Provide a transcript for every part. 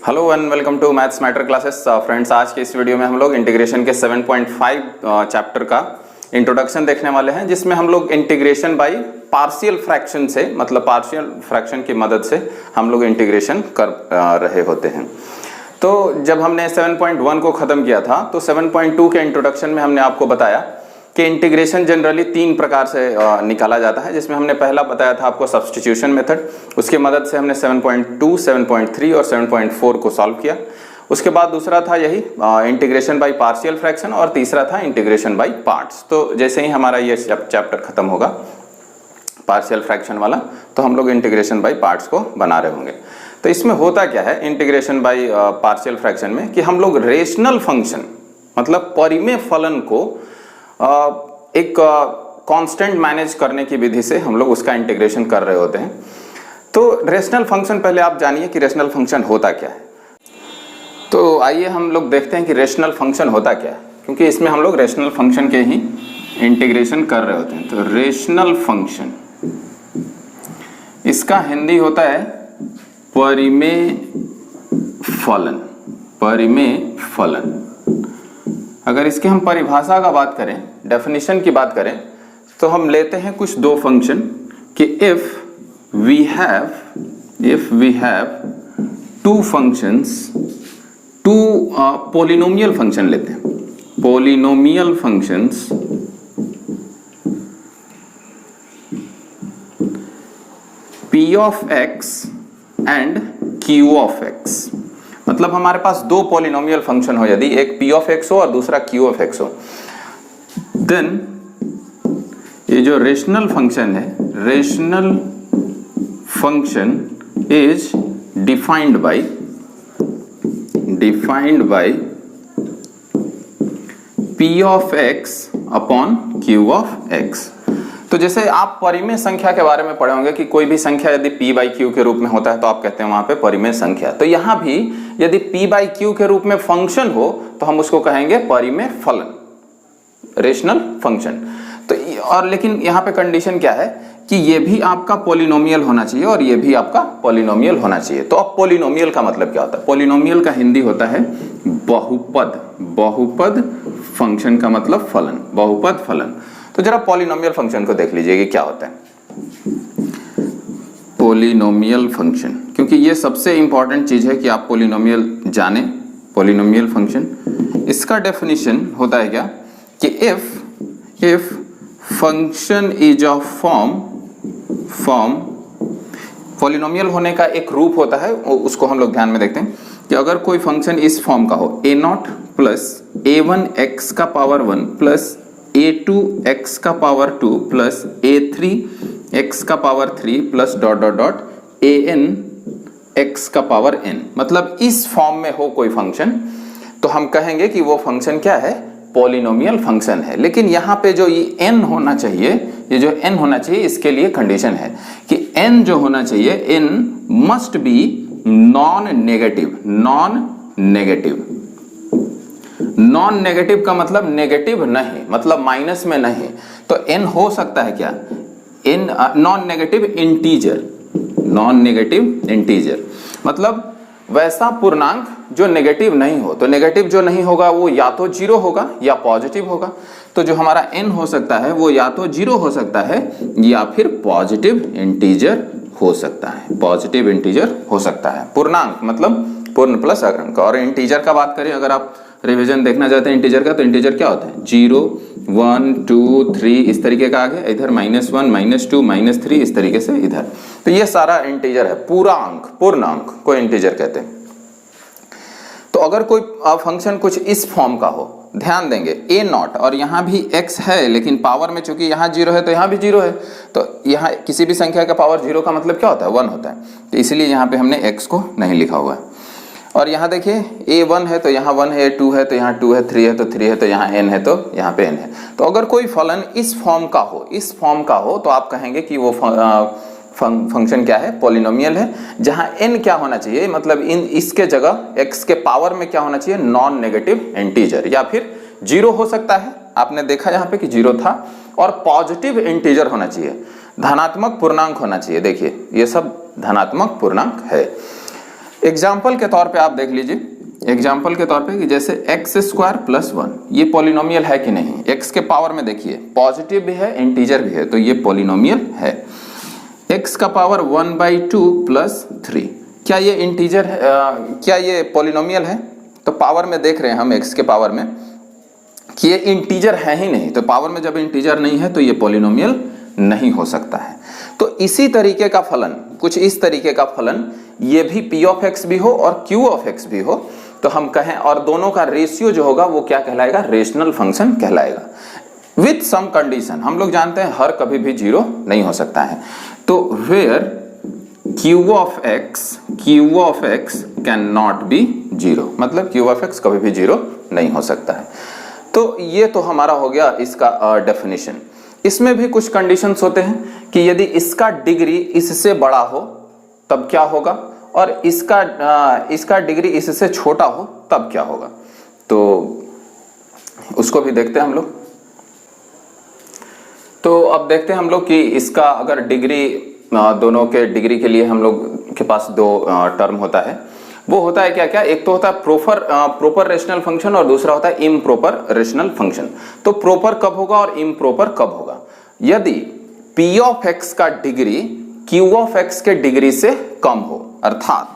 Hello and welcome to maths matter classes friends. आज के इस वीडियो में हम लोग इंटीग्रेशन के 7.5 चैप्टर का इंट्रोडक्शन देखने वाले हैं, जिसमें हम लोग इंटीग्रेशन बाय पार्शियल फ्रैक्शन से मतलब पार्शियल फ्रैक्शन की मदद से हम लोग इंटीग्रेशन कर रहे होते हैं। तो जब हमने 7.1 को ख़त्म किया था तो 7.2 के इंट्रोडक्शन में हमने आपको बताया कि इंटीग्रेशन जनरली 3 प्रकार से निकाला जाता है, जिसमें हमने पहला बताया था आपको सब्स्टिट्यूशन मेथड। उसकी मदद से हमने 7.2, 7.3 और 7.4 को सॉल्व किया। उसके बाद दूसरा था यही इंटीग्रेशन बाय पार्शियल फ्रैक्शन और तीसरा था इंटीग्रेशन बाय पार्ट्स। तो जैसे ही हमारा ये चैप्टर खत्म होगा पार्शियल फ्रैक्शन वाला, तो हम लोग इंटीग्रेशन बाय पार्ट्स को बना रहे होंगे। तो इसमें होता क्या है इंटीग्रेशन बाय पार्शियल फ्रैक्शन में कि हम लोग रेशनल फंक्शन मतलब परिमेय फलन को एक कांस्टेंट मैनेज करने की विधि से हम लोग उसका इंटीग्रेशन कर रहे होते हैं। तो रेशनल फंक्शन पहले आप जानिए कि रेशनल फंक्शन होता क्या है। तो आइए हम लोग देखते हैं कि रेशनल फंक्शन होता क्या है, क्योंकि इसमें हम लोग रेशनल फंक्शन के ही इंटीग्रेशन कर रहे होते हैं। तो रेशनल फंक्शन, इसका हिंदी होता है परिमेय फलन। परिमेय फलन, अगर इसकी हम परिभाषा का बात करें, डेफिनेशन की बात करें, तो हम लेते हैं कुछ दो फंक्शन कि if we have two functions, two polynomial function लेते हैं। Polynomial functions p of x and q of x, मतलब हमारे पास दो पॉलिनोमियल फंक्शन हो, यदि एक p ऑफ x हो और दूसरा q ऑफ x हो, देन ये जो रेशनल फंक्शन है, rational function is defined by p of x upon q of x। तो जैसे आप परिमेय संख्या के बारे में पढ़े होंगे कि कोई भी संख्या यदि p बाई q के रूप में होता है तो आप कहते हैं वहां पे परिमेय संख्या। तो यहां भी यदि p बाई q के रूप में फंक्शन हो तो हम उसको कहेंगे परिमेय फलन, रेशनल फंक्शन। तो और लेकिन यहाँ पे कंडीशन क्या है कि ये भी आपका पॉलिनोमियल होना चाहिए और ये भी आपका पॉलिनोमियल होना चाहिए। तो अब पॉलिनोमियल का मतलब क्या होता है? पॉलिनोमियल का हिंदी होता है बहुपद। बहुपद फंक्शन का मतलब फलन, बहुपद फलन। तो जरा पॉलिनोमियल फंक्शन को देख लीजिए कि क्या होता है पॉलिनोमियल फंक्शन, क्योंकि ये सबसे इंपॉर्टेंट चीज है कि आप पॉलिनोमियल जाने। पॉलिनोमियल फंक्शन, इसका डेफिनेशन होता है क्या कि if function is of form, polynomial होने का एक रूप होता है, उसको हम लोग ध्यान में देखते हैं कि अगर कोई फंक्शन इस फॉर्म का हो, a0 प्लस a1x का पावर 1 प्लस a2x का पावर 2 प्लस a3x का power 3 plus dot dot dot an x का पावर n, मतलब इस फॉर्म में हो कोई फंक्शन, तो हम कहेंगे कि वो फंक्शन क्या है? पॉलिनोमियल फंक्शन है। लेकिन यहाँ पे जो ये n होना चाहिए, ये जो n होना चाहिए, इसके लिए कंडीशन है कि n जो होना चाहिए, n must be non negative. Non negative का मतलब नेगेटिव नहीं, मतलब माइनस में नहीं। तो n हो सकता है क्या? n non negative integer. Non negative integer मतलब वैसा पूर्णांक जो नेगेटिव नहीं हो। तो नेगेटिव जो नहीं होगा वो या तो जीरो होगा या पॉजिटिव होगा। तो जो हमारा n हो सकता है वो या तो जीरो हो सकता है या फिर पॉजिटिव इंटीजर हो सकता है। पॉजिटिव इंटीजर हो सकता है। पूर्णांक मतलब पूर्ण प्लस अंक। और इंटीजर का बात करें, अगर आप रिवीजन देखना चाहते हैं इंटीजर का, तो इंटीजर क्या होता है? 0, 1, 2, 3 इस तरीके का आगे, इधर -1, -2, -3 इस तरीके से इधर। तो ये सारा इंटीजर है, पूरा अंक, पूर्ण अंक को इंटीजर कहते हैं। तो अगर कोई फंक्शन कुछ इस फॉर्म का हो, ध्यान देंगे a0 और यहाँ भी x है, लेकिन पावर में चूंकि यहाँ 0 है तो यहाँ भी 0 है, तो यहाँ किसी भी संख्या का पावर 0 का मतलब क्या होता है? 1 होता है। तो इसलिए यहाँ पे हमने x को नहीं लिखा हुआ है। और यहाँ देखिए a1 है तो यहाँ 1 है, 2 है तो यहाँ 2 है, 3 है तो 3 है, तो यहाँ n है तो यहाँ पे n है। तो अगर कोई फलन इस फॉर्म का हो, इस फॉर्म का हो, तो आप कहेंगे कि वो फंक्शन क्या है? पॉलिनोमियल है। जहां n क्या होना चाहिए, मतलब इसके जगह x के पावर में क्या होना चाहिए? नॉन नेगेटिव इंटीजर, या फिर जीरो हो सकता है। आपने देखा यहाँ पे कि जीरो था। और पॉजिटिव इंटीजर होना चाहिए, धनात्मक पूर्णांक होना चाहिए। देखिए ये सब धनात्मक पूर्णांक है। एग्जाम्पल के तौर पे आप देख लीजिए, एग्जाम्पल के तौर पे कि जैसे एक्स स्क्वायर प्लस 1 ये पॉलिनोमियल है कि नहीं। एक्स के पावर में देखिए पॉजिटिव भी है इंटीजर भी है, तो ये पॉलिनोमियल है। एक्स का पावर 1/2 प्लस 3, क्या ये इंटीजर है, क्या ये पॉलिनोमियल है? तो पावर में देख रहे हैं हम एक्स के पावर में कि ये इंटीजर है ही नहीं, तो पावर में जब इंटीजर नहीं है तो ये पॉलिनोमियल नहीं हो सकता है। तो इसी तरीके का फलन, कुछ इस तरीके का फलन ये भी p ऑफ x भी हो और q ऑफ x भी हो तो हम कहें, और दोनों का रेशियो जो होगा वो क्या कहलाएगा? रेशनल फंक्शन कहलाएगा। विथ सम कंडीशन, हम लोग जानते हैं हर कभी भी जीरो नहीं हो सकता है। तो where q of x can not be zero, मतलब q ऑफ x कभी भी जीरो नहीं हो सकता है। तो ये तो हमारा हो गया इसका डेफिनेशन। इसमें भी कुछ कंडीशंस होते हैं कि यदि इसका डिग्री इससे बड़ा हो तब क्या होगा, और इसका डिग्री इससे छोटा हो तब क्या होगा। तो उसको भी देखते हैं हम लोग। तो अब देखते हैं हम लोग कि इसका अगर डिग्री, दोनों के डिग्री के लिए हम लोग के पास दो टर्म होता है। वो होता है क्या क्या, एक तो होता है प्रोपर रेशनल फंक्शन और दूसरा होता है इम्प्रॉपर रेशनल फंक्शन। तो प्रोपर कब होगा और इम्प्रॉपर कब होगा? यदि p ऑफ x का डिग्री q ऑफ x के डिग्री से कम हो, अर्थात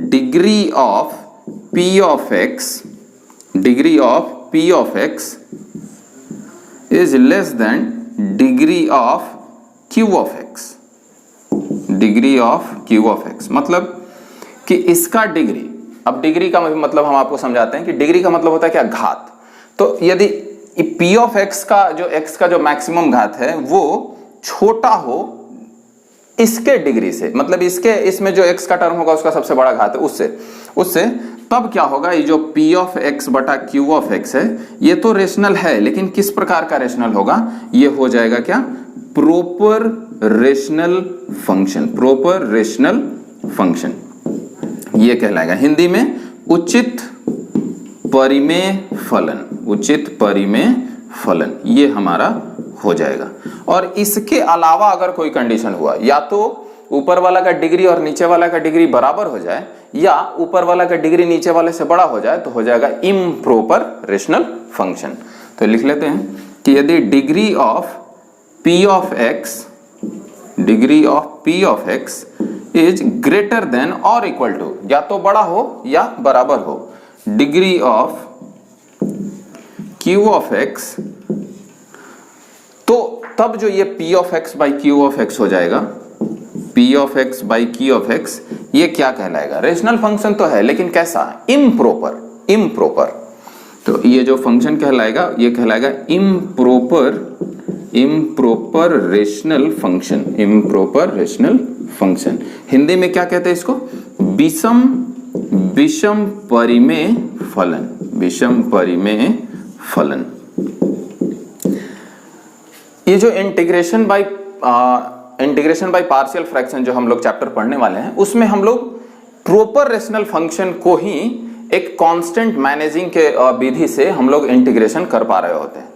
degree of p of x is less than degree of q of x, degree of q of x मतलब कि इसका डिग्री, अब डिग्री का मतलब हम आपको समझाते हैं कि डिग्री का मतलब होता है क्या? घात। तो यदि p ऑफ x का जो x का जो मैक्सिमम घात है वो छोटा हो इसके डिग्री से, मतलब इसमें जो x का टर्म होगा उसका सबसे बड़ा घात है उससे तब क्या होगा? ये जो p ऑफ x बटा q ऑफ x है ये तो रेशनल है, लेकिन किस प्रकार का रेशनल होगा? ये हो जाएगा क्या? Proper rational function, proper rational function ये कहलाएगा। हिंदी में उचित परिमेय फलन, उचित परिमेय फलन ये हमारा हो जाएगा। और इसके अलावा अगर कोई कंडीशन हुआ, या तो ऊपर वाला का डिग्री और नीचे वाला का डिग्री बराबर हो जाए, या ऊपर वाला का डिग्री नीचे वाले से बड़ा हो जाए, तो हो जाएगा इम्प्रॉपर रेशनल फंक्शन। तो लिख लेते हैं कि यदि degree of p of x, degree of p of x is greater than और इक्वल टू, या तो बड़ा हो या बराबर हो, degree of q of x, तो तब जो ये p of x by q of x हो जाएगा, p of x by q of x, ये क्या कहलाएगा? रेशनल फंक्शन तो है लेकिन कैसा? इम्प्रॉपर। तो ये जो फंक्शन कहलाएगा ये कहलाएगा improper rational function, improper rational function. Hindi में क्या कहते हैं इसको? विषम परिमेय फलन, विषम परिमेय फलन। ये जो इंटीग्रेशन बाय पार्शियल फ्रैक्शन जो हम लोग चैप्टर पढ़ने वाले हैं उसमें हम लोग प्रॉपर रेशनल फंक्शन को ही एक कांस्टेंट मैनेजिंग के विधि से हम लोग इंटीग्रेशन कर पा रहे होते हैं।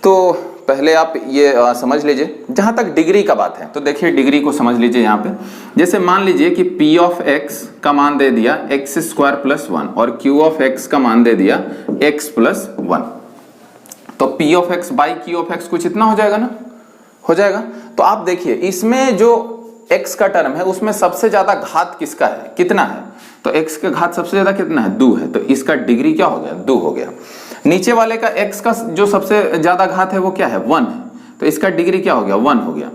तो पहले आप ये समझ लीजिए, जहां तक डिग्री का बात है तो देखिए डिग्री को समझ लीजिए। यहाँ पे जैसे मान लीजिए कि p ऑफ x का मान दे दिया x स्क्वायर प्लस 1 और q ऑफ x का मान दे दिया x प्लस 1, तो p of x by q of x कुछ इतना हो जाएगा ना, हो जाएगा। तो आप देखिए इसमें जो x का टर्म है उसमें सबसे ज्यादा घात किसका है, कितना है? तो x का घात सबसे ज्यादा कितना है? 2 है, तो इसका डिग्री क्या हो गया? 2 हो गया। नीचे वाले का x का जो सबसे ज्यादा घात है वो क्या है? 1 है, तो इसका डिग्री क्या हो गया? 1 हो गया।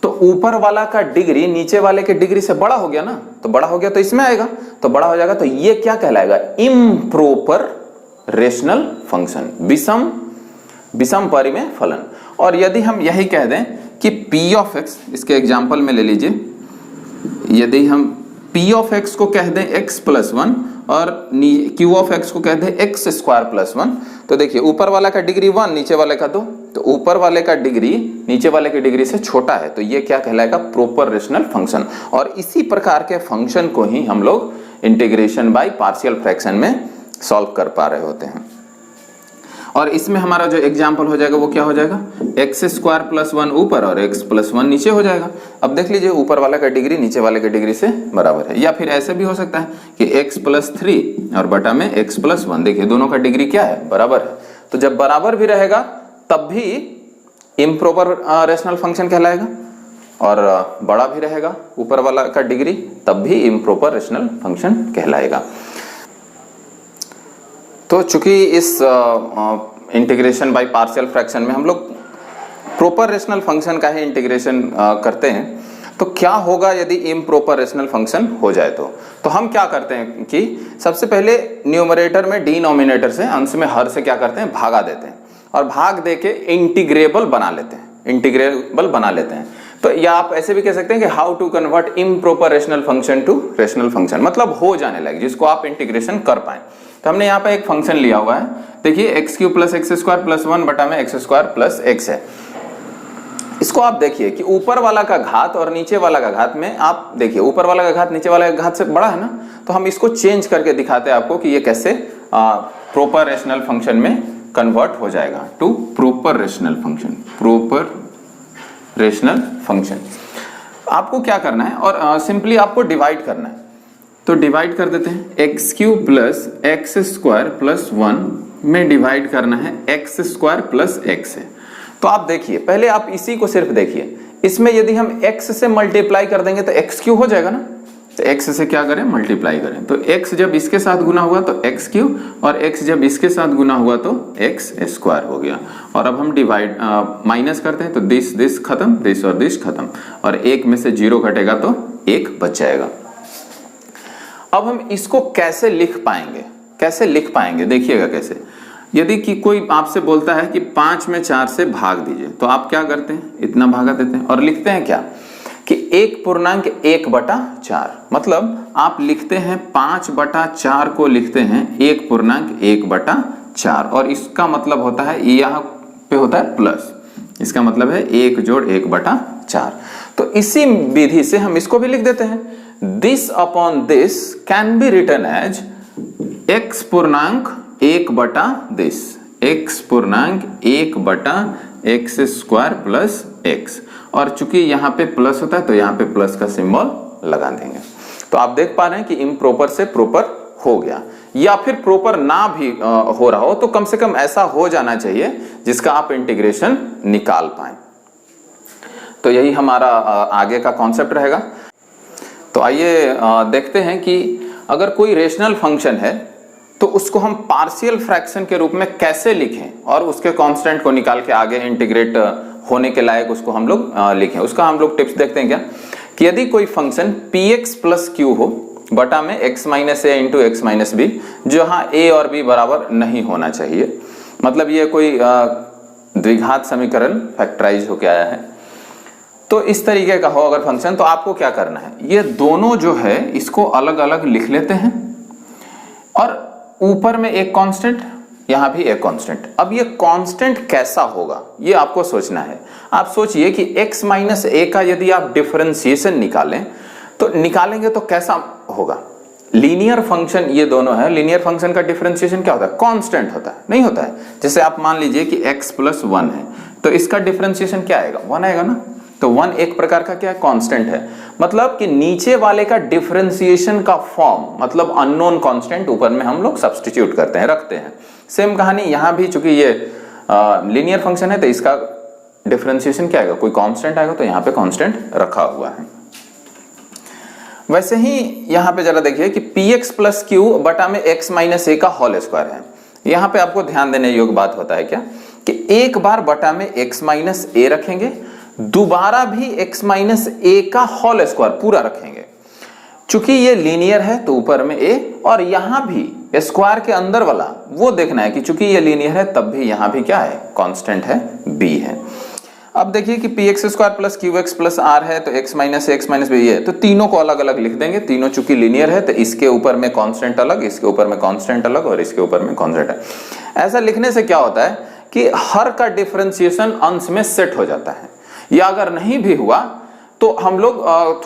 तो ऊपर वाला का डिग्री नीचे वाले के डिग्री से बड़ा हो गया ना, तो बड़ा हो गया तो इसमें आएगा, तो बड़ा हो जाएगा। तो ये क्या कहलाएगा? इम्प्रॉपर रेशनल फंक्शन, विषम परिमेय फलन। और यदि हम यही कह दें कि p ऑफ x, इसके एग्जाम्पल में ले लीजिए, यदि हम p ऑफ x को कह दें x प्लस 1 और q ऑफ x को कह दें x स्क्वायर प्लस 1, तो देखिए ऊपर वाला का डिग्री 1 नीचे वाले का 2, तो ऊपर वाले का डिग्री नीचे वाले की डिग्री से छोटा है, तो ये क्या कहलाएगा? Proper rational function. और इसी प्रकार के फंक्शन को ही हम लोग इंटीग्रेशन बाय पार्शियल फ्रैक्शन में सॉल्व कर पा रहे होते हैं। और इसमें हमारा जो एग्जाम्पल हो जाएगा वो क्या हो जाएगा, एक्स स्क्वायर प्लस 1 ऊपर और एक्स प्लस 1 नीचे हो जाएगा। अब देख लीजिए ऊपर वाला का डिग्री नीचे वाले के डिग्री से बराबर है, या फिर ऐसे भी हो सकता है कि एक्स प्लस 3 और बटा में एक्स प्लस 1, देखिए दोनों का डिग्री क्या है, बराबर है। तो जब बराबर भी रहेगा तब भी इम्प्रॉपर रेशनल फंक्शन कहलाएगा, और बड़ा भी रहेगा ऊपर वाला का डिग्री तब भी इम्प्रॉपर रेशनल फंक्शन कहलाएगा। तो चूंकि इस इंटीग्रेशन बाय पार्शियल फ्रैक्शन में हम लोग प्रॉपर रेशनल फंक्शन का ही इंटीग्रेशन करते हैं, तो क्या होगा यदि इम्प्रॉपर रेशनल फंक्शन हो जाए तो हम क्या करते हैं कि सबसे पहले न्यूमरेटर में डिनोमिनेटर से, अंश में हर से क्या करते हैं, भागा देते हैं, और भाग दे के इंटीग्रेबल बना लेते हैं। तो या आप ऐसे भी कह सकते हैं कि how to convert improper rational function to rational function, मतलब हो जाने लगे जिसको आप इंटीग्रेशन कर पाए। तो हमने यहाँ पे एक फंक्शन लिया हुआ है, देखिए x cube plus x square plus 1 बटा में एक्स स्क्वायर प्लस एक्स है। इसको आप देखिए कि ऊपर वाला का घात और नीचे वाला का घात में आप देखिए ऊपर वाला का घात नीचे वाला का घात से बड़ा है ना, तो हम इसको चेंज करके दिखाते हैं आपको कि ये कैसे प्रॉपर रेशनल फंक्शन में कन्वर्ट हो जाएगा टू प्रॉपर रेशनल फंक्शन। आपको क्या करना है, और सिंपली आपको डिवाइड करना है, तो डिवाइड कर देते हैं, x cube plus x square plus 1 में डिवाइड करना है एक्स स्क्वायर प्लस एक्स है। तो आप देखिए पहले आप इसी को सिर्फ देखिए, इसमें यदि हम x से मल्टीप्लाई कर देंगे तो x क्यूब हो जाएगा ना, तो x से क्या करें, मल्टीप्लाई करें, तो x जब इसके साथ गुना हुआ तो x क्यूब, और x जब इसके साथ गुना हुआ तो x स्क्वायर हो गया। और अब हम डिवाइड माइनस करते हैं, तो दिस खत्म, दिस और दिस खत्म, और एक में से 0 घटेगा तो 1 बच जाएगा। अब हम इसको कैसे लिख पाएंगे, देखिएगा कैसे। यदि कि कोई आपसे बोलता है कि 5 में 4 से भाग दीजिए, तो आप क्या करते हैं, इतना भागा देते हैं और लिखते हैं क्या कि 1/1/4, मतलब आप लिखते हैं 5/4 को लिखते हैं 1/1/4, और इसका मतलब होता है यहाँ पे होता है प्लस, इसका मतलब है 1 जोड़ 1/4। तो इसी विधि से हम इसको भी लिख देते हैं, this upon this can be written as x पूर्णांक 1/this, x पूर्णांक 1/x स्क्वायर प्लस x, और चूंकि यहाँ पे प्लस होता है तो यहाँ पे प्लस का सिंबल लगा देंगे। तो आप देख पा रहे हैं कि इम्प्रॉपर से प्रॉपर हो गया, या फिर प्रॉपर ना भी हो रहा हो तो कम से कम ऐसा हो जाना चाहिए जिसका आप इंटीग्रेशन निकाल पाए। तो यही हमारा आगे का कॉन्सेप्ट रहेगा। तो आइए देखते हैं कि अगर कोई रेशनल फंक्शन है तो उसको हम पार्शियल फ्रैक्शन के रूप में कैसे लिखें, और उसके कांस्टेंट को निकाल के आगे इंटीग्रेट होने के लायक उसको हम लोग लिखें। उसका हम लोग टिप्स देखते हैं क्या, कि यदि कोई फंक्शन px प्लस q हो बटा में x माइनस ए इंटू एक्स माइनस बी, जहां a और b बराबर नहीं होना चाहिए, मतलब ये कोई द्विघात समीकरण फैक्टराइज होके आया है, तो इस तरीके का हो अगर फंक्शन, तो आपको क्या करना है, ये दोनों जो है इसको अलग अलग लिख लेते हैं, और ऊपर में एक कांस्टेंट, यहां भी एक कांस्टेंट। अब ये कांस्टेंट कैसा होगा ये आपको सोचना है। आप सोचिए कि x माइनस ए का यदि आप डिफरेंशिएशन निकालें तो निकालेंगे तो कैसा होगा, लीनियर फंक्शन ये दोनों है, लीनियर फंक्शन का डिफरेंशिएशन क्या होता है, कांस्टेंट होता है, नहीं होता है। जैसे आप मान लीजिए कि x प्लस 1 है तो इसका डिफरेंशिएशन क्या आएगा, 1 आएगा ना, तो 1 एक प्रकार का क्या है, कांस्टेंट है, मतलब कि नीचे वाले का डिफरेंशिएशन का फॉर्म, मतलब अननोन कांस्टेंट ऊपर में हम लोग सब्स्टिट्यूट करते हैं, रखते हैं। सेम कहानी यहां भी, चूंकि ये लीनियर फंक्शन है तो इसका डिफरेंशिएशन क्या आएगा, कोई कांस्टेंट आएगा, तो यहाँ पे कांस्टेंट रखा हुआ है। वैसे ही यहाँ पे जरा देखिए कि px प्लस क्यू बटा में x माइनस ए का होल स्क्वायर है। यहाँ पे आपको ध्यान देने योग्य बात होता है क्या, कि एक बार बटा में x माइनस ए रखेंगे, दोबारा भी x माइनस ए का होल स्क्वायर पूरा रखेंगे। चूंकि ये लीनियर है तो ऊपर में a, और यहां भी स्क्वायर के अंदर वाला वो देखना है कि चूंकि ये लीनियर है तब भी यहां भी क्या है, कांस्टेंट है, b है। अब देखिए कि px square plus qx plus r है, तो x माइनस b है, तो तीनों को अलग अलग लिख देंगे। तीनों चूंकि लीनियर है तो इसके ऊपर में कांस्टेंट अलग, इसके ऊपर में कांस्टेंट अलग, और इसके ऊपर में कांस्टेंट है। ऐसा लिखने से क्या होता है कि हर का डिफरेंशिएशन अंश में सेट हो जाता है, या अगर नहीं भी हुआ तो हम लोग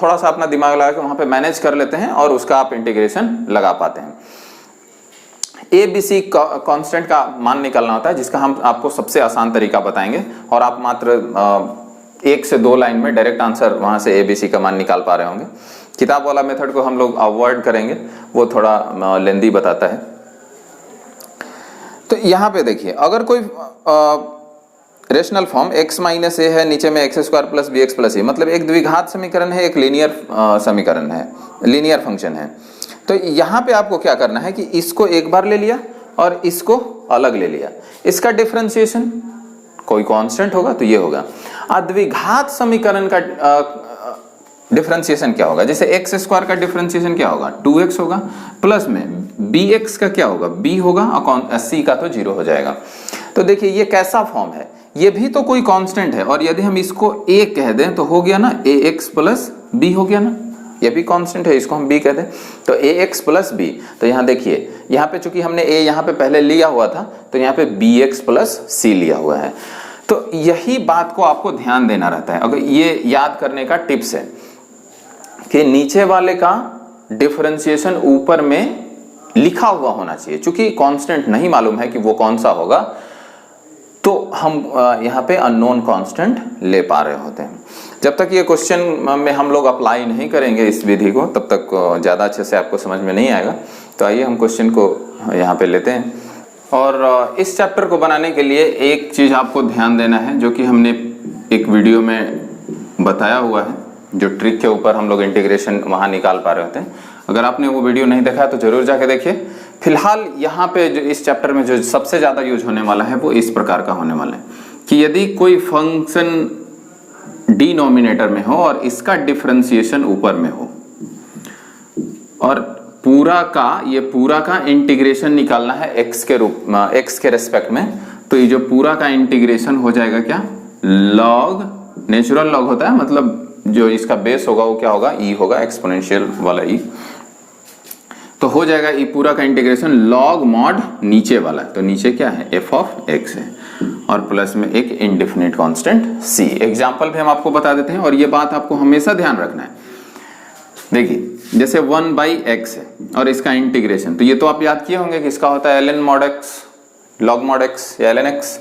थोड़ा सा अपना दिमाग लगा के वहां पे मैनेज कर लेते हैं और उसका आप इंटीग्रेशन लगा पाते हैं। ए बी सी कांस्टेंट का मान निकालना होता है, जिसका हम आपको सबसे आसान तरीका बताएंगे और आप मात्र 1 से 2 लाइन में डायरेक्ट आंसर वहां से ए बी सी का मान निकाल पा रहे होंगे। किताब वाला मेथड को हम लोग अवॉइड करेंगे, वो थोड़ा लेंदी बताता है। तो यहां पे देखिए, अगर कोई rational form x minus A है, नीचे में X square plus B X plus A, मतलब एक द्विघात समीकरण है, एक लीनियर समीकरण है, लीनियर फंक्शन है। तो यहाँ पे आपको क्या करना है कि इसको एक बार ले लिया और इसको अलग ले लिया, इसका डिफरेंशिएशन कोई कांस्टेंट होगा तो ये होगा। द्विघात समीकरण का डिफरेंशिएशन क्या होगा? जैसे एक्स स्क्वायर का डिफरेंशिएशन क्या होगा? 2x होगा, प्लस में bx का क्या होगा? b होगा, और c का तो 0 हो जाएगा। तो देखिए ये कैसा फॉर्म है, ये भी तो कोई कांस्टेंट है, और यदि हम इसको a कह दें तो हो गया ना ax प्लस b हो गया ना, ये भी कांस्टेंट है, इसको हम b कह दें तो ax प्लस b। तो यहाँ देखिए, यहाँ पे चूंकि हमने a यहाँ पे पहले लिया हुआ था तो यहाँ पे bx प्लस c लिया हुआ है। तो यही बात को आपको ध्यान देना रहता है। अगर ये याद करने का टिप्स है कि नीचे वाले का डिफरेंशिएशन ऊपर में लिखा हुआ होना चाहिए। चूंकि कांस्टेंट नहीं मालूम है कि वो कौन सा होगा, तो हम यहाँ पे अननोन कांस्टेंट ले पा रहे होते हैं। जब तक ये क्वेश्चन में हम लोग अप्लाई नहीं करेंगे इस विधि को, तब तक ज़्यादा अच्छे से आपको समझ में नहीं आएगा। तो आइए हम क्वेश्चन को यहाँ पे लेते हैं। और इस चैप्टर को बनाने के लिए एक चीज़ आपको ध्यान देना है, जो कि हमने एक वीडियो में बताया हुआ है, जो ट्रिक के ऊपर हम लोग इंटीग्रेशन वहाँ निकाल पा रहे होते हैं। अगर आपने वो वीडियो नहीं देखा तो जरूर जाके देखिए। फिलहाल यहाँ पे जो इस चैप्टर में जो सबसे ज़्यादा यूज होने वाला है वो इस प्रकार का होने वाला है कि यदि कोई फंक्शन डिनोमिनेटर में हो और इसका डिफरेंशिएशन ऊपर में हो, और पूरा का इंटीग्रेशन निकालना है एक्स के रूप में, एक्स के रेस्पेक्ट में, तो ये जो पूरा का इंटीग्रेशन हो जाएगा क्या? लॉग, नेचुरल लॉग होता है, मतलब जो इसका बेस होगा वो क्या होगा? ई होगा, एक्सपोनेंशियल वाला ई। तो हो जाएगा ये पूरा का इंटीग्रेशन लॉग मॉड नीचे वाला, तो नीचे क्या है? एफ ऑफ एक्स है, और प्लस में एक इंडेफिनिट कांस्टेंट सी। एग्जांपल भी हम आपको बता देते हैं, और ये बात आपको हमेशा ध्यान रखना है। देखिए जैसे 1/x है और इसका इंटीग्रेशन, तो ये तो आप याद किए होंगे कि इसका होता है ln mod x, log mod x या ln x।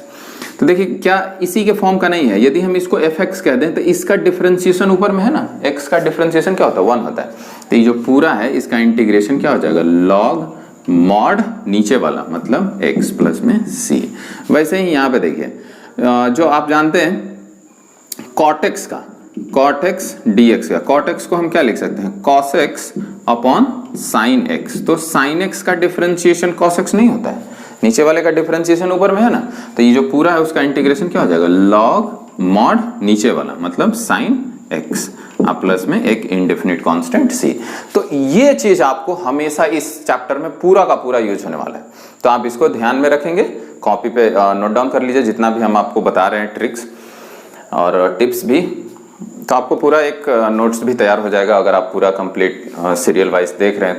तो देखिए क्या इसी के फॉर्म का नहीं है? यदि हम इसको fx कह दें तो इसका डिफरेंशिएशन ऊपर में है ना, x का डिफरेंशिएशन क्या होता है? 1 होता है। तो ये जो पूरा है इसका इंटीग्रेशन क्या हो जाएगा? log mod नीचे वाला, मतलब x प्लस में c। वैसे ही यहाँ पे देखिए, जो आप जानते हैं cot x का, cot x dx का, cot x को हम क्या लिख सकते हैं? cos x upon sin x। तो sin x का डिफरेंशिएशन cos x नहीं होता है, नीचे वाले का डिफरेंशिएशन ऊपर में है ना। तो ये जो पूरा है उसका इंटीग्रेशन क्या हो जाएगा? log mod नीचे वाला, मतलब sin x, प्लस में एक इंडेफिनिट कांस्टेंट c। तो ये चीज आपको हमेशा इस चैप्टर में पूरा का पूरा यूज होने वाला है, तो आप इसको ध्यान में रखेंगे, कॉपी पे नोट डाउन कर लीजिए जितना भी हम आपको बता रहे हैं, ट्रिक्स और टिप्स भी। तो आपको पूरा एक नोट्स भी तैयार हो जाएगा अगर आप पूरा कंप्लीट सीरियल वाइज देख रहे हैं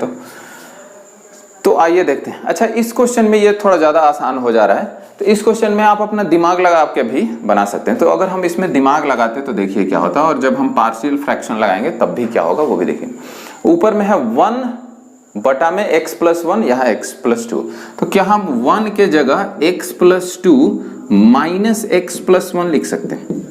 तो आइए देखते हैं। अच्छा, इस क्वेश्चन में ये थोड़ा ज़्यादा आसान हो जा रहा है, तो इस क्वेश्चन में आप अपना दिमाग लगा के भी बना सकते हैं। तो अगर हम इसमें दिमाग लगाते तो देखिए क्या होता है, और जब हम पार्शियल फ्रैक्शन लगाएंगे तब भी क्या होगा वो भी देखिए। ऊपर में है 1 बटा में x प्लस 1, यहाँ x प्लस 2। तो क्या हम 1 के जगह x plus 2 minus x plus 1 लिख सकते हैं?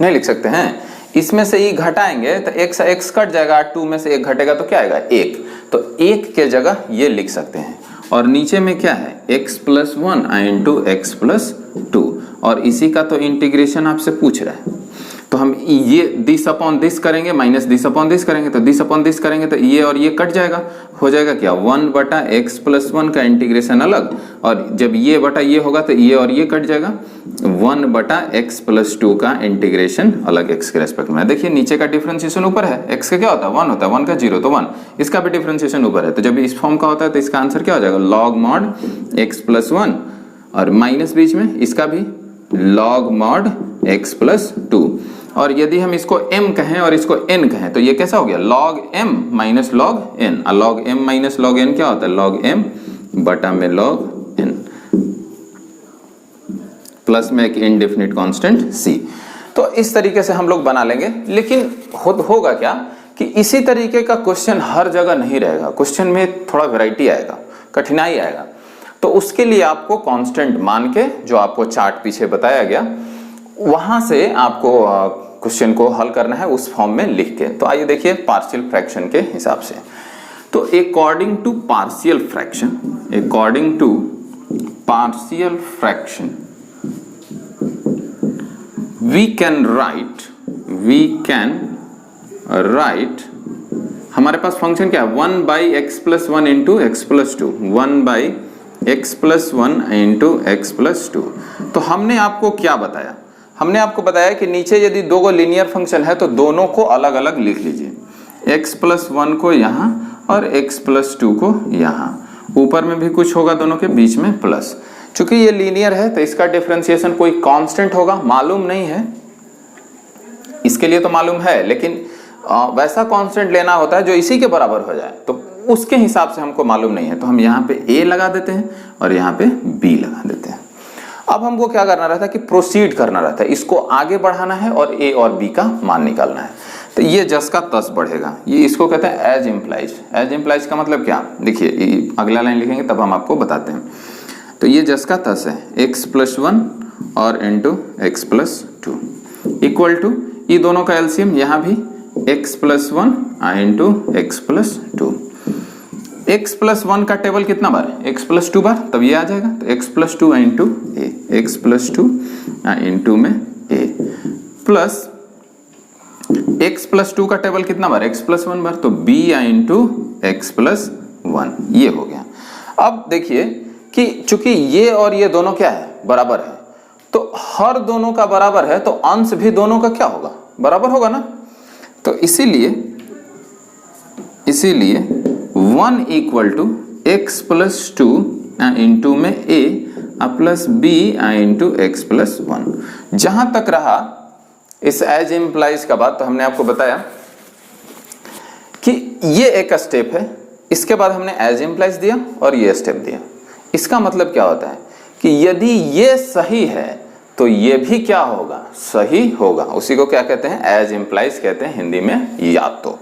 नहीं लिख सकते हैं। इसमें से ये घटाएंगे तो x कट जाएगा, 2 में से 1 घटेगा तो क्या आएगा? 1। तो 1 के जगह ये लिख सकते हैं, और नीचे में क्या है? x plus 1 into x plus 2, और इसी का तो इंटीग्रेशन आपसे पूछ रहा है। तो हम ये दिस अपॉन दिस करेंगे, माइनस दिस अपॉन दिस करेंगे, तो दिस अपॉन दिस करेंगे तो ये और ये कट जाएगा, हो जाएगा क्या? 1 बटा एक्स प्लस 1 का इंटीग्रेशन अलग, और जब ये बटा ये होगा तो ये और ये कट जाएगा, 1 बटा एक्स प्लस 2 का इंटीग्रेशन अलग एक्स के रेस्पेक्ट में। देखिए नीचे का डिफरेंशिएशन ऊपर है, एक्स का क्या होता है? 1 होता है, 1 का 0 तो 1, इसका भी डिफरेंशिएशन ऊपर है। तो जब इस फॉर्म का होता है तो इसका आंसर क्या हो जाएगा? लॉग मॉड एक्स प्लस 1, और माइनस बीच में इसका भी लॉग मॉड एक्स प्लस 2। और यदि हम इसको m कहें और इसको n कहें तो ये कैसा हो गया? log m minus log n। log m minus log n क्या होता है? log m बटा में log n, प्लस में एक इंडेफिनिट कांस्टेंट c। तो इस तरीके से हम लोग बना लेंगे। लेकिन होगा क्या कि इसी तरीके का क्वेश्चन हर जगह नहीं रहेगा, क्वेश्चन में थोड़ा वैरायटी आएगा। कठिनाई आएगा। तो उसके लिए आपको कांस्टेंट मान के, जो आपको चार्ट पीछे बताया गया, वहां से आपको क्वेश्चन को हल करना है उस फॉर्म में लिख के। तो आइए देखिए पार्शियल फ्रैक्शन के हिसाब से। तो according to partial fraction, according to partial fraction we can write हमारे पास फंक्शन क्या है, 1 by x plus 1 into x plus 2, 1 by x plus 1 into x plus 2। तो हमने आपको क्या बताया, हमने आपको बताया कि नीचे यदि दो को लीनियर फंक्शन है तो दोनों को अलग अलग लिख लीजिए, एक्स प्लस 1 को यहाँ और एक्स प्लस 2 को यहाँ, ऊपर में भी कुछ होगा, दोनों के बीच में प्लस। चूंकि ये लीनियर है तो इसका डिफरेंशिएशन कोई कांस्टेंट होगा, मालूम नहीं है, इसके लिए तो मालूम है, लेकिन वैसा कांस्टेंट लेना होता है जो इसी के बराबर हो जाए, तो उसके हिसाब से हमको मालूम नहीं है। तो हम यहाँ पे a लगा देते हैं और यहाँ पे b लगा देते हैं। अब हमको क्या करना रहता है कि प्रोसीड करना रहता है, इसको आगे बढ़ाना है और a और b का मान निकालना है। तो ये जस का तस बढ़ेगा, ये इसको कहते हैं एज इम्प्लाइज। एज इम्प्लाइज का मतलब क्या, देखिए अगला लाइन लिखेंगे तब हम आपको बताते हैं। तो ये जस का तस है, x प्लस 1 और into x plus 2 equal to, ये दोनों का एलसीएम यहाँ भी x plus 1 into x plus 2। X plus 1 का टेबल कितना बार, x प्लस 2 बार, तब ये आ जाएगा। तो x प्लस 2 इंटू ए, एक्स प्लस 2 इंटू में a प्लस x प्लस 2 का टेबल कितना बार, x प्लस 1 बार, तो b इंटू एक्स प्लस 1, ये हो गया। अब देखिए कि चूंकि ये और ये दोनों क्या है, बराबर है, तो हर दोनों का बराबर है तो अंश भी दोनों का क्या होगा, बराबर होगा ना। तो इसीलिए 1 equal to x plus 2 into में a plus b into x plus 1। जहां तक रहा इस एज इम्प्लाइज का बात, तो हमने आपको बताया कि ये एक स्टेप है, इसके बाद हमने एज इम्प्लाइज दिया और ये स्टेप दिया। इसका मतलब क्या होता है कि यदि ये सही है तो ये भी क्या होगा, सही होगा। उसी को क्या कहते हैं, एज इम्प्लाइज कहते हैं, हिंदी में या तो,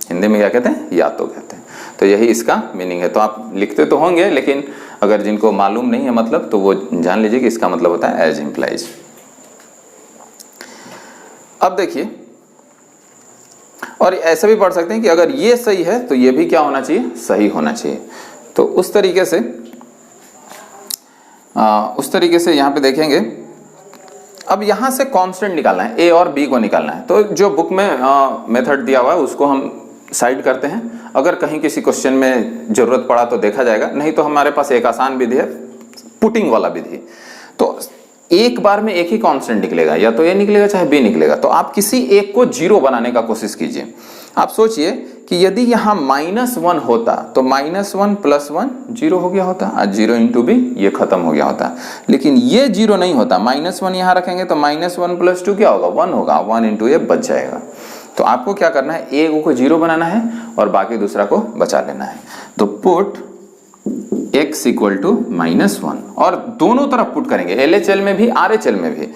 हिंदी में क्या कहते हैं, या तो कहते हैं। तो यही इसका मीनिंग है। तो आप लिखते तो होंगे, लेकिन अगर जिनको मालूम नहीं है मतलब, तो वो जान लीजिए कि इसका मतलब होता है एज इम्प्लाइज। अब देखिए, और ऐसा भी पढ़ सकते हैं कि अगर ये सही है तो ये भी क्या होना चाहिए, सही होना चाहिए। तो उस तरीके से यहाँ पे देखेंगे। अब यहाँ से कांस्टेंट निकालना है, a और b को निकालना है। तो जो बुक में मेथड दिया हुआ है उसको हम साइड करते हैं, अगर कहीं किसी क्वेश्चन में जरूरत पड़ा तो देखा जाएगा, नहीं तो हमारे पास एक आसान विधि है, पुटिंग वाला विधि। तो एक बार में एक ही कांस्टेंट निकलेगा, या तो a निकलेगा चाहे b निकलेगा। तो आप किसी एक को जीरो बनाने का कोशिश कीजिए। आप सोचिए कि यदि यहाँ -1 होता तो -1 प्लस 1 जीरो हो गया होता, आज 0 इंटू बी ये खत्म हो गया होता। लेकिन ये जीरो नहीं होता, -1 यहाँ रखेंगे तो -1 प्लस 2 क्या होगा, 1 होगा, 1 इंटू ये बच जाएगा। तो आपको क्या करना है, एक को जीरो बनाना है और बाकी दूसरा को बचा लेना है। तो पुट x इक्वल टू -1, और दोनों तरफ पुट करेंगे, LHL में भी RHL में भी।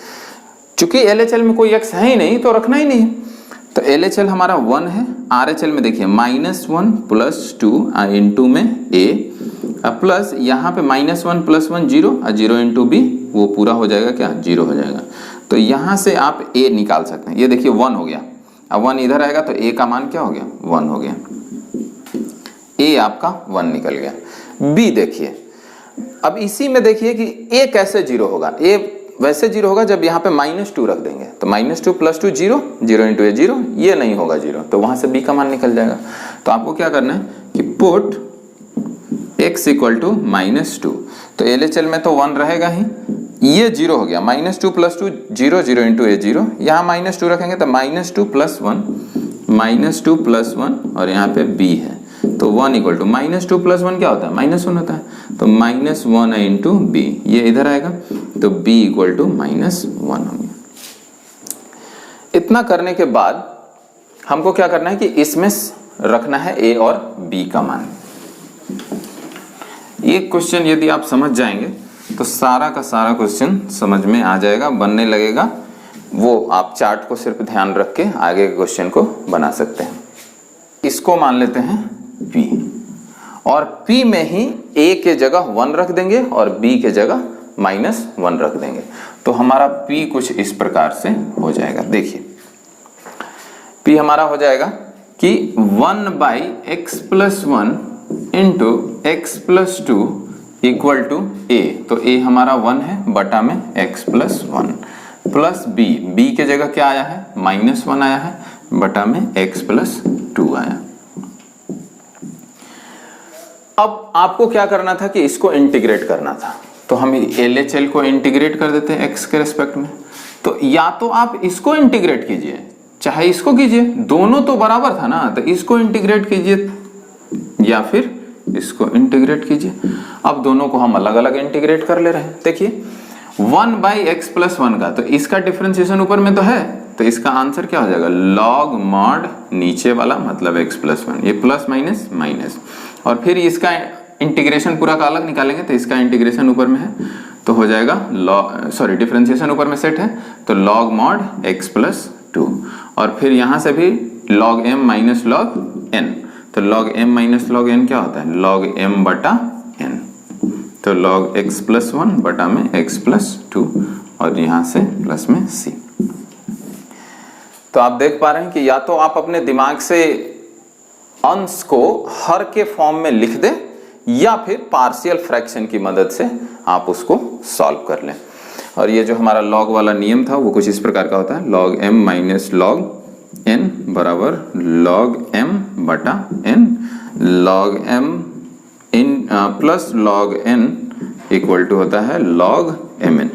चूंकि LHL में कोई x है ही नहीं तो रखना ही नहीं, तो LHL हमारा 1 है, RHL में देखिए -1 प्लस 2 इंटू में a प्लस यहाँ पे -1 प्लस 1 0, 0 इंटू b, वो पूरा हो जाएगा क्या, 0 हो जाएगा। तो यहाँ से आप a निकाल सकते हैं। ये देखिए 1 हो गया, अब 1 इधर आएगा तो a का मान क्या हो गया, 1 हो गया। a आपका 1 निकल गया। b देखिए, अब इसी में देखिए कि a कैसे 0 होगा। a वैसे 0 होगा जब यहाँ पे -2 रख देंगे, तो -2 प्लस 2 0, 0 इंटू ए 0, ये नहीं होगा 0, तो वहां से b का मान निकल जाएगा। तो आपको क्या करना है कि पुट x इक्वल टू -2, तो LHL में तो 1 रहेगा ही, ये 0 हो गया, -2 प्लस 2 0, 0 इंटू ए 0, यहाँ -2 रखेंगे तो -2 प्लस 1, -2 प्लस 1 और यहाँ पे b है, तो 1 इक्वल टू -2 प्लस 1 क्या होता है, -1 होता है, तो -1 इंटू b, ये इधर आएगा तो b इक्वल टू -1 होंगे। इतना करने के बाद हमको क्या करना है कि इसमें रखना है a और b का मान। ये क्वेश्चन यदि आप समझ जाएंगे तो सारा का सारा क्वेश्चन समझ में आ जाएगा, बनने लगेगा। वो आप चार्ट को सिर्फ ध्यान रख के आगे के क्वेश्चन को बना सकते हैं। इसको मान लेते हैं b, और p में ही a के जगह 1 रख देंगे और b के जगह -1 रख देंगे। तो हमारा p कुछ इस प्रकार से हो जाएगा। देखिए p हमारा हो जाएगा कि 1/x+1 into x+2 equal to a। तो a हमारा 1 है बटा में x+1 प्लस b के जगह क्या आया है -1 आया है बटा में x+2 आया। अब आपको क्या करना था कि इसको इंटीग्रेट करना था, तो हम LHL को इंटीग्रेट कर देते हैं x के रेस्पेक्ट में। तो या तो आप इसको इंटीग्रेट कीजिए चाहे इसको कीजिए, दोनों तो बराबर था ना, तो इसको इंटीग्रेट कीजिए या फिर इसको इंटीग्रेट कीजिए। अब दोनों को हम अलग अलग इंटीग्रेट कर ले रहे हैं। देखिए 1/x+1 का, तो इसका डिफरेंशिएशन ऊपर में तो है, तो इसका आंसर क्या हो जाएगा log mod नीचे वाला मतलब x+1, ये प्लस माइनस माइनस, और फिर इसका इंटीग्रेशन पूरा का अलग निकालेंगे तो इसका इंटीग्रेशन ऊपर में है तो हो जाएगा डिफरेंशिएशन ऊपर में सेट है तो log mod x+2, और फिर यहां से भी log m minus log n, तो log m minus log n क्या होता है log m बटा n, तो log x+1 बटा में x+2 और यहां से प्लस में c। तो आप देख पा रहे हैं कि या तो आप अपने दिमाग से अंश को हर के फॉर्म में लिख दें या फिर पार्शियल फ्रैक्शन की मदद से आप उसको सॉल्व कर लें। और ये जो हमारा log वाला नियम था वो कुछ इस प्रकार का होता है log m minus log n बराबर log m बटा n, log m इन plus log n equal to होता है log mn।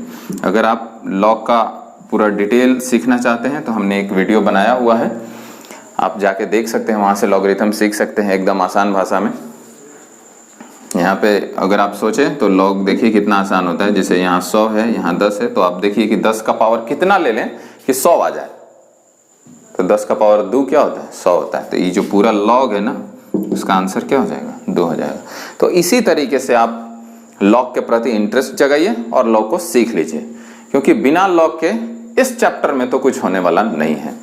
अगर आप log का पूरा डिटेल सीखना चाहते हैं तो हमने एक वीडियो बनाया हुआ है, आप जाके देख सकते हैं, वहां से लॉगरिथम सीख सकते हैं एकदम आसान भाषा में। यहाँ पे अगर आप सोचें तो log देखिए कितना आसान होता है, जैसे यहाँ 100 है यहाँ 10 है, तो आप देखिए कि 10 का पावर कितना ले लें कि 100 आ जाए, तो 10 का पावर 2 क्या होता है 100 होता है, तो ये जो पूरा log है ना उसका आंसर क्या हो जाएगा 2 हो जाएगा। तो इसी तरीके से आप log के प्रति इंटरेस्ट जगाइए और log को सीख लीजिए, क्योंकि बिना log के इस चैप्टर में तो कुछ होने वाला नहीं है।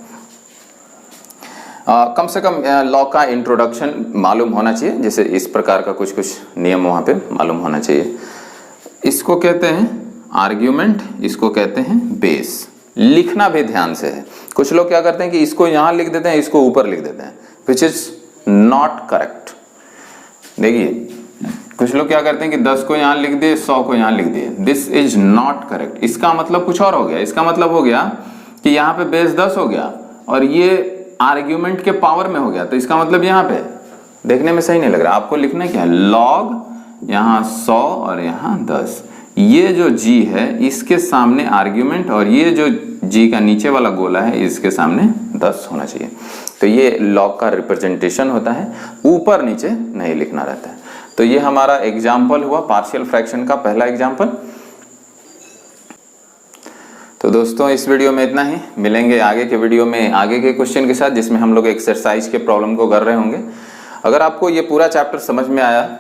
कम से कम log का इंट्रोडक्शन मालूम होना चाहिए, जैसे इस प्रकार का कुछ नियम वहां पे मालूम होना चाहिए। इसको कहते हैं आर्ग्यूमेंट, इसको कहते हैं बेस। लिखना भी ध्यान से है, कुछ लोग क्या करते हैं कि इसको यहां लिख देते हैं इसको ऊपर लिख देते हैं, विच इज नॉट करेक्ट। देखिए कुछ लोग क्या करते हैं कि 10 को यहां लिख दिए 100 को यहां लिख दिए, दिस इज नॉट करेक्ट। इसका मतलब कुछ और हो गया, इसका मतलब हो गया कि यहाँ पे बेस 10 हो गया और ये आर्ग्यूमेंट के पावर में हो गया, तो इसका मतलब यहाँ पे देखने में सही नहीं लग रहा। आपको लिखना क्या है log यहाँ 100 और यहाँ 10, ये जो g है इसके सामने आर्ग्यूमेंट और ये जो g का नीचे वाला गोला है इसके सामने 10 होना चाहिए। तो ये log का रिप्रेजेंटेशन होता है, ऊपर नीचे नहीं लिखना रहता है। तो ये हमारा एग्जाम्पल हुआ पार्शियल फ्रैक्शन का पहला एग्जाम्पल। तो दोस्तों इस वीडियो में इतना ही, मिलेंगे आगे के वीडियो में आगे के क्वेश्चन के साथ, जिसमें हम लोग एक्सरसाइज के प्रॉब्लम को कर रहे होंगे। अगर आपको ये पूरा चैप्टर समझ में आया,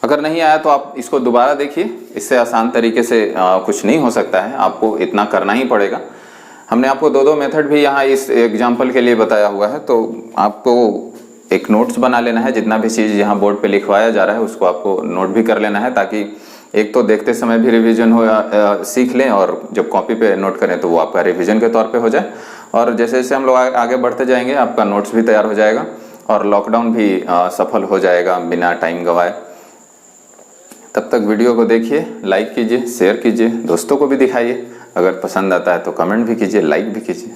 अगर नहीं आया तो आप इसको दोबारा देखिए, इससे आसान तरीके से कुछ नहीं हो सकता है, आपको इतना करना ही पड़ेगा। हमने आपको दो मेथड भी यहाँ इस एग्जाम्पल के लिए बताया हुआ है, तो आपको एक नोट्स बना लेना है, जितना भी चीज़ यहाँ बोर्ड पे लिखवाया जा रहा है उसको आपको नोट भी कर लेना है, ताकि एक तो देखते समय भी रिवीजन हो, सीख लें, और जब कॉपी पे नोट करें तो वो आपका रिवीजन के तौर पे हो जाए। और जैसे जैसे हम लोग आगे बढ़ते जाएंगे आपका नोट्स भी तैयार हो जाएगा और लॉकडाउन भी सफल हो जाएगा बिना टाइम गवाए। तब तक वीडियो को देखिए, लाइक कीजिए, शेयर कीजिए, दोस्तों को भी दिखाइए, अगर पसंद आता है तो कमेंट भी कीजिए, लाइक भी कीजिए।